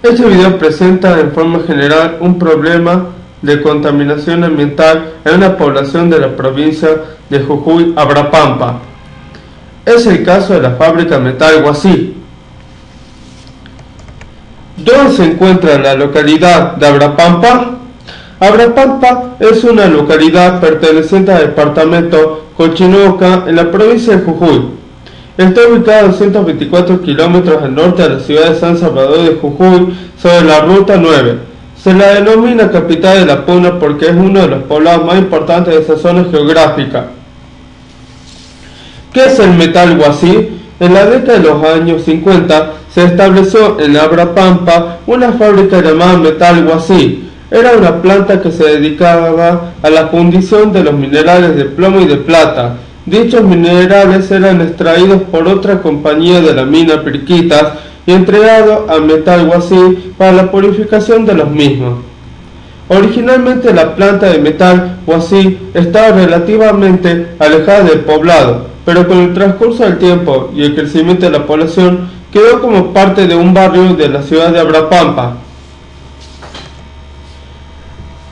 Este video presenta en forma general un problema de contaminación ambiental en una población de la provincia de Jujuy, Abrapampa. Es el caso de la fábrica Metal Huasi. ¿Dónde se encuentra la localidad de Abrapampa? Abrapampa es una localidad perteneciente al departamento Cochinoca en la provincia de Jujuy. Está ubicada a 224 kilómetros al norte de la ciudad de San Salvador de Jujuy, sobre la ruta 9. Se la denomina capital de la Puna porque es uno de los poblados más importantes de esa zona geográfica. ¿Qué es el Metal Huasi? En la década de los años 50 se estableció en Abrapampa una fábrica llamada Metal Huasi. Era una planta que se dedicaba a la fundición de los minerales de plomo y de plata. Dichos minerales eran extraídos por otra compañía de la mina Pirquitas y entregados a Metal Huasi para la purificación de los mismos. Originalmente la planta de Metal Huasi estaba relativamente alejada del poblado, pero con el transcurso del tiempo y el crecimiento de la población quedó como parte de un barrio de la ciudad de Abrapampa.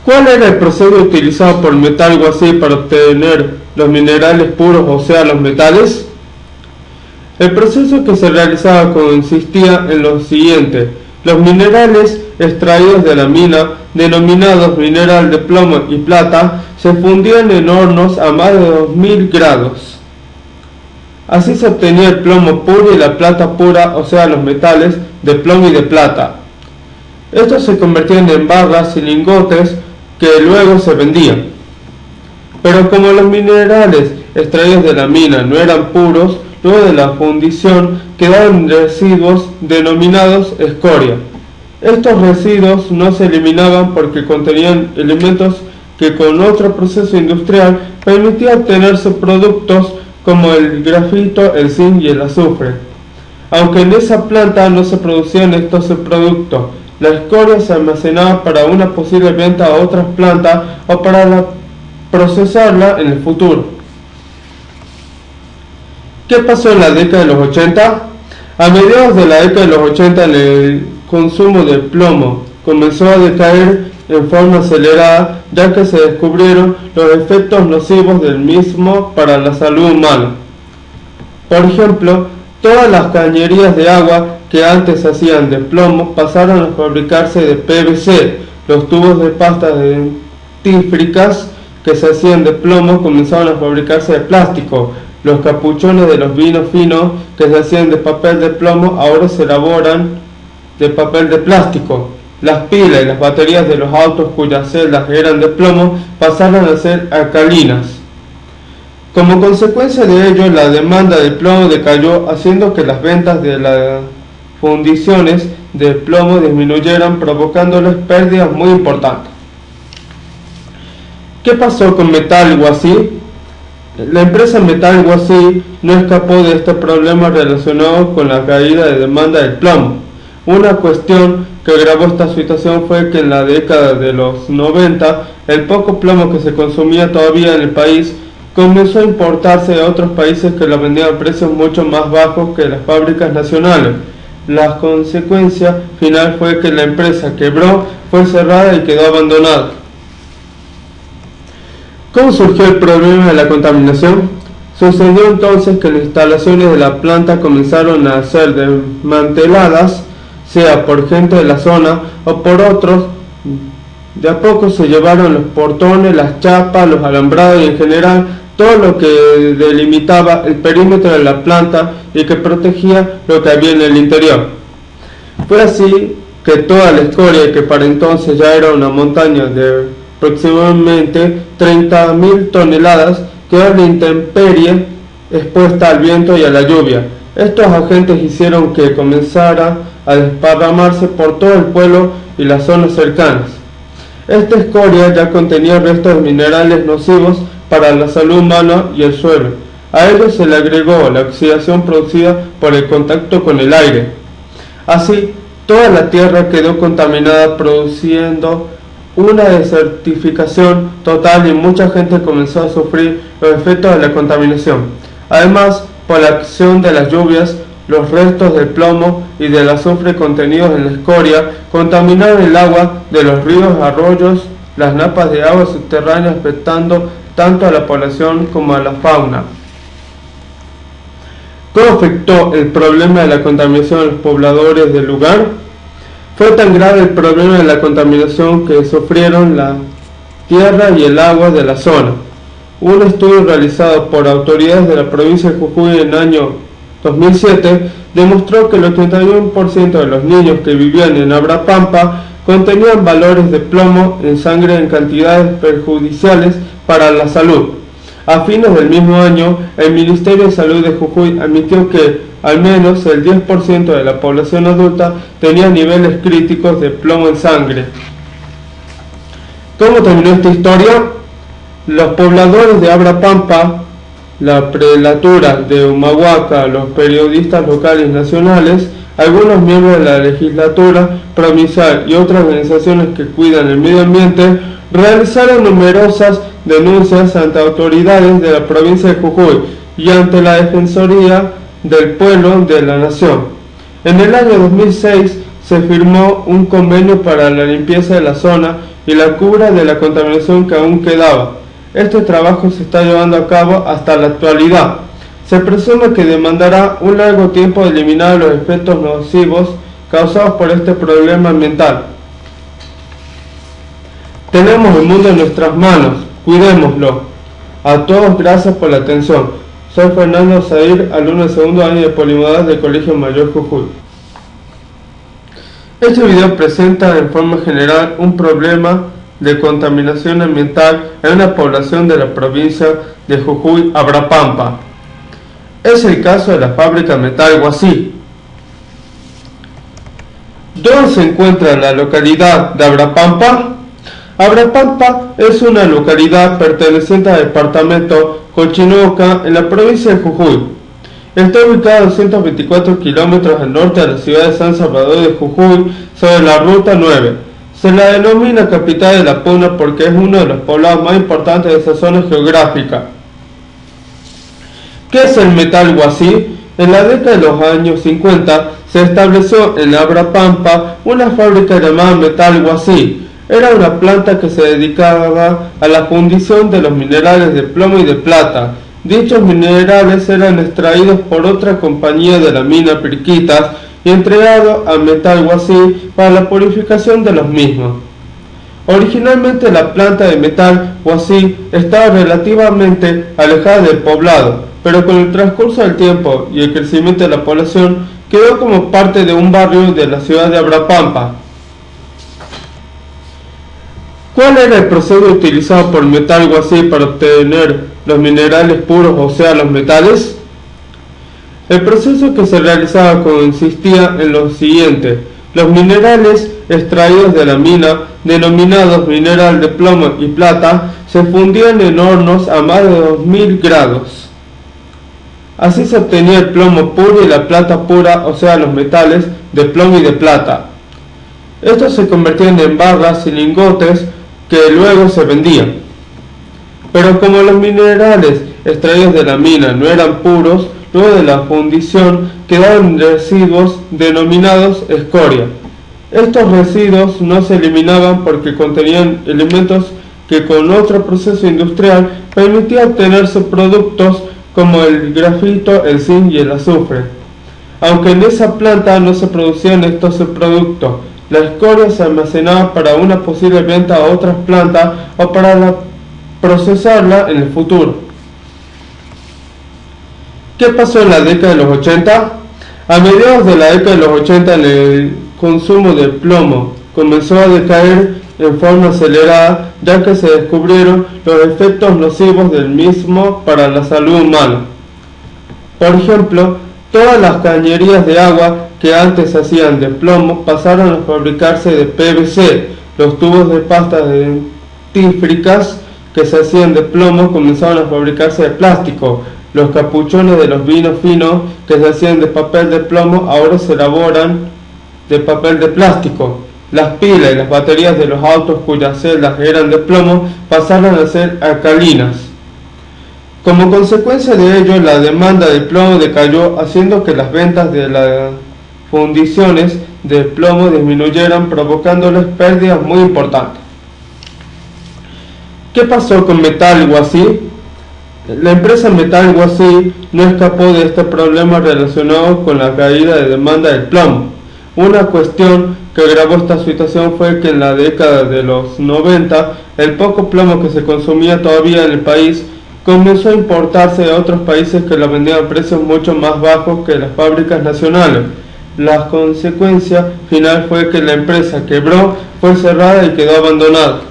¿Cuál era el proceso utilizado por Metal Huasi para obtener los minerales puros, o sea, los metales? El proceso que se realizaba consistía en lo siguiente: los minerales extraídos de la mina, denominados mineral de plomo y plata, se fundían en hornos a más de 2000 grados. Así se obtenía el plomo puro y la plata pura, o sea, los metales de plomo y de plata. Estos se convertían en barras y lingotes que luego se vendían. Pero como los minerales extraídos de la mina no eran puros, luego de la fundición quedaban residuos denominados escoria. Estos residuos no se eliminaban porque contenían elementos que con otro proceso industrial permitían obtener subproductos como el grafito, el zinc y el azufre. Aunque en esa planta no se producían estos subproductos, la escoria se almacenaba para una posible venta a otras plantas o para procesarla en el futuro. ¿Qué pasó en la década de los 80? A mediados de la década de los 80 el consumo de plomo comenzó a decaer en forma acelerada, ya que se descubrieron los efectos nocivos del mismo para la salud humana. Por ejemplo, todas las cañerías de agua que antes se hacían de plomo pasaron a fabricarse de PVC. Los tubos de pasta dentífricas que se hacían de plomo comenzaron a fabricarse de plástico. Los capuchones de los vinos finos que se hacían de papel de plomo ahora se elaboran de papel de plástico. Las pilas y las baterías de los autos cuyas celdas eran de plomo pasaron a ser alcalinas. Como consecuencia de ello, la demanda de plomo decayó, haciendo que las ventas de las fundiciones de plomo disminuyeran, provocándoles pérdidas muy importantes. ¿Qué pasó con Metal Huasi? La empresa Metal Huasi no escapó de este problema relacionado con la caída de demanda del plomo. Una cuestión que agravó esta situación fue que en la década de los 90 el poco plomo que se consumía todavía en el país comenzó a importarse de otros países que lo vendían a precios mucho más bajos que las fábricas nacionales. La consecuencia final fue que la empresa quebró, fue cerrada y quedó abandonada. ¿Cómo surgió el problema de la contaminación? Sucedió entonces que las instalaciones de la planta comenzaron a ser desmanteladas, sea por gente de la zona o por otros. De a poco se llevaron los portones, las chapas, los alambrados y en general todo lo que delimitaba el perímetro de la planta y que protegía lo que había en el interior. Fue así que toda la escoria, que para entonces ya era una montaña de aproximadamente 30.000 toneladas, quedó en la intemperie, expuesta al viento y a la lluvia. Estos agentes hicieron que comenzara a desparramarse por todo el pueblo y las zonas cercanas. Esta escoria ya contenía restos de minerales nocivos para la salud humana y el suelo. A ello se le agregó la oxidación producida por el contacto con el aire. Así, toda la tierra quedó contaminada, produciendo una desertificación total y mucha gente comenzó a sufrir los efectos de la contaminación. Además, por la acción de las lluvias, los restos del plomo y del azufre contenidos en la escoria contaminaron el agua de los ríos, arroyos, las napas de agua subterránea, afectando tanto a la población como a la fauna. ¿Cómo afectó el problema de la contaminación a los pobladores del lugar? Fue tan grave el problema de la contaminación que sufrieron la tierra y el agua de la zona. Un estudio realizado por autoridades de la provincia de Jujuy en el año 2007 demostró que el 81% de los niños que vivían en Abrapampa contenían valores de plomo en sangre en cantidades perjudiciales para la salud. A fines del mismo año, el Ministerio de Salud de Jujuy admitió que al menos el 10% de la población adulta tenía niveles críticos de plomo en sangre. ¿Cómo terminó esta historia? Los pobladores de Abrapampa, la prelatura de Humahuaca, los periodistas locales y nacionales, algunos miembros de la legislatura provincial y otras organizaciones que cuidan el medio ambiente realizaron numerosas denuncias ante autoridades de la provincia de Jujuy y ante la Defensoría del Pueblo de la Nación. En el año 2006 se firmó un convenio para la limpieza de la zona y la cura de la contaminación que aún quedaba. Este trabajo se está llevando a cabo hasta la actualidad. Se presume que demandará un largo tiempo de eliminar los efectos nocivos causados por este problema ambiental. Tenemos el mundo en nuestras manos, cuidémoslo. A todos gracias por la atención. Soy Fernando Zair, alumno de segundo año de Polimodal del Colegio Mayor Jujuy. Este video presenta en forma general un problema de contaminación ambiental en una población de la provincia de Jujuy, Abrapampa. Es el caso de la fábrica Metal Huasi. ¿Dónde se encuentra la localidad de Abrapampa? Abrapampa es una localidad perteneciente al departamento Cochinoca en la provincia de Jujuy. Está ubicada a 224 kilómetros al norte de la ciudad de San Salvador de Jujuy, sobre la ruta 9. Se la denomina capital de la Puna porque es uno de los poblados más importantes de esa zona geográfica. ¿Qué es el Metal Huasi? En la década de los años 50 se estableció en Abrapampa una fábrica llamada Metal Huasi. Era una planta que se dedicaba a la fundición de los minerales de plomo y de plata. Dichos minerales eran extraídos por otra compañía de la mina Pirquitas y entregados a Metal Huasi para la purificación de los mismos. Originalmente la planta de Metal Huasi estaba relativamente alejada del poblado, pero con el transcurso del tiempo y el crecimiento de la población quedó como parte de un barrio de la ciudad de Abrapampa. ¿Cuál era el proceso utilizado por Metal Huasi para obtener los minerales puros, o sea, los metales? El proceso que se realizaba consistía en lo siguiente: los minerales extraídos de la mina, denominados mineral de plomo y plata, se fundían en hornos a más de 2000 grados. Así se obtenía el plomo puro y la plata pura, o sea, los metales de plomo y de plata. Estos se convertían en barras y lingotes que luego se vendían. Pero como los minerales extraídos de la mina no eran puros, luego de la fundición quedaban residuos denominados escoria. Estos residuos no se eliminaban porque contenían elementos que con otro proceso industrial permitía obtener subproductos como el grafito, el zinc y el azufre. Aunque en esa planta no se producían estos subproductos, la escoria se almacenaba para una posible venta a otras plantas o para procesarla en el futuro. ¿Qué pasó en la década de los 80? A mediados de la década de los 80 el consumo de plomo comenzó a decaer en forma acelerada, ya que se descubrieron los efectos nocivos del mismo para la salud humana. Por ejemplo, todas las cañerías de agua que antes se hacían de plomo pasaron a fabricarse de PVC. Los tubos de pasta dentífricas que se hacían de plomo comenzaron a fabricarse de plástico. Los capuchones de los vinos finos que se hacían de papel de plomo ahora se elaboran de papel de plástico. Las pilas y las baterías de los autos cuyas celdas eran de plomo pasaron a ser alcalinas. Como consecuencia de ello, la demanda de plomo decayó, haciendo que las ventas de las fundiciones de plomo disminuyeran, provocándoles pérdidas muy importantes. ¿Qué pasó con Metal Huasi? La empresa Metal Huasi no escapó de este problema relacionado con la caída de demanda del plomo. Una cuestión que agravó esta situación fue que en la década de los 90, el poco plomo que se consumía todavía en el país comenzó a importarse de otros países que lo vendían a precios mucho más bajos que las fábricas nacionales. La consecuencia final fue que la empresa quebró, fue cerrada y quedó abandonada.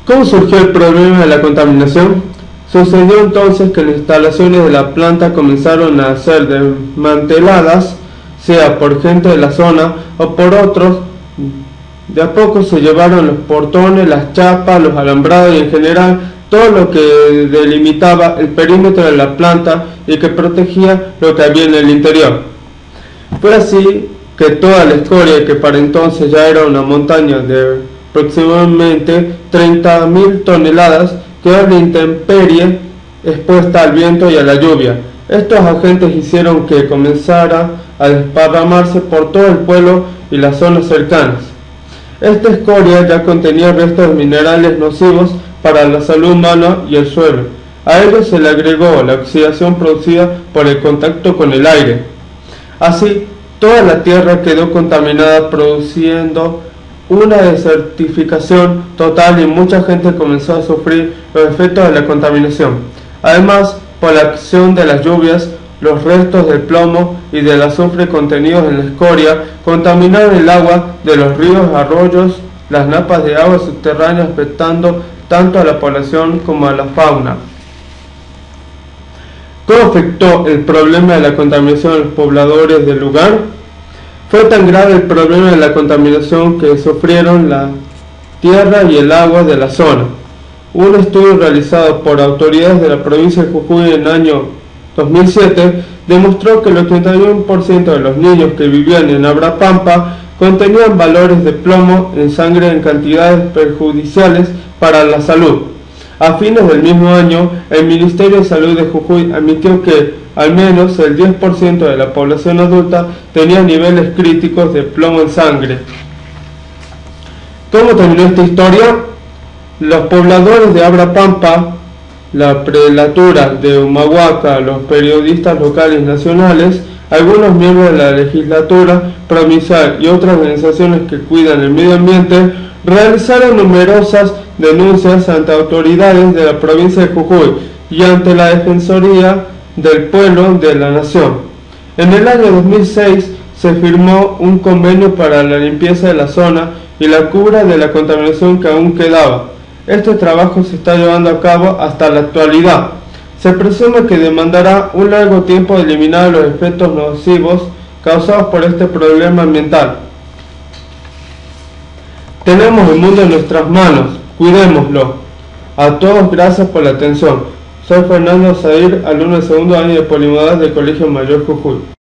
¿Cómo surgió el problema de la contaminación? Sucedió entonces que las instalaciones de la planta comenzaron a ser desmanteladas, sea por gente de la zona o por otros. De a poco se llevaron los portones, las chapas, los alambrados y en general todo lo que delimitaba el perímetro de la planta y que protegía lo que había en el interior. Fue así que toda la escoria, que para entonces ya era una montaña de aproximadamente 30.000 toneladas, quedó a la intemperie, expuesta al viento y a la lluvia. Estos agentes hicieron que comenzara a desparramarse por todo el pueblo y las zonas cercanas. Esta escoria ya contenía restos minerales nocivos para la salud humana y el suelo. A ello se le agregó la oxidación producida por el contacto con el aire. Así, toda la tierra quedó contaminada, produciendo una desertificación total y mucha gente comenzó a sufrir los efectos de la contaminación. Además, por la acción de las lluvias, los restos del plomo y del azufre contenidos en la escoria contaminaron el agua de los ríos, arroyos, las napas de agua subterráneas, afectando tanto a la población como a la fauna. ¿Cómo afectó el problema de la contaminación a los pobladores del lugar? Fue tan grave el problema de la contaminación que sufrieron la tierra y el agua de la zona. Un estudio realizado por autoridades de la provincia de Jujuy en el año 2007 demostró que el 81% de los niños que vivían en Abrapampa contenían valores de plomo en sangre en cantidades perjudiciales para la salud. A fines del mismo año, el Ministerio de Salud de Jujuy admitió que al menos el 10% de la población adulta tenía niveles críticos de plomo en sangre. ¿Cómo terminó esta historia? Los pobladores de Abrapampa, la prelatura de Humahuaca, los periodistas locales y nacionales, algunos miembros de la legislatura provincial y otras organizaciones que cuidan el medio ambiente realizaron numerosas denuncias ante autoridades de la provincia de Jujuy y ante la Defensoría del Pueblo de la Nación. En el año 2006 se firmó un convenio para la limpieza de la zona y la cura de la contaminación que aún quedaba. Este trabajo se está llevando a cabo hasta la actualidad. Se presume que demandará un largo tiempo de eliminar los efectos nocivos causados por este problema ambiental. Tenemos el mundo en nuestras manos, cuidémoslo. A todos gracias por la atención. Soy Fernando Zair, alumno de segundo año de Polimodal del Colegio Mayor Jujuy.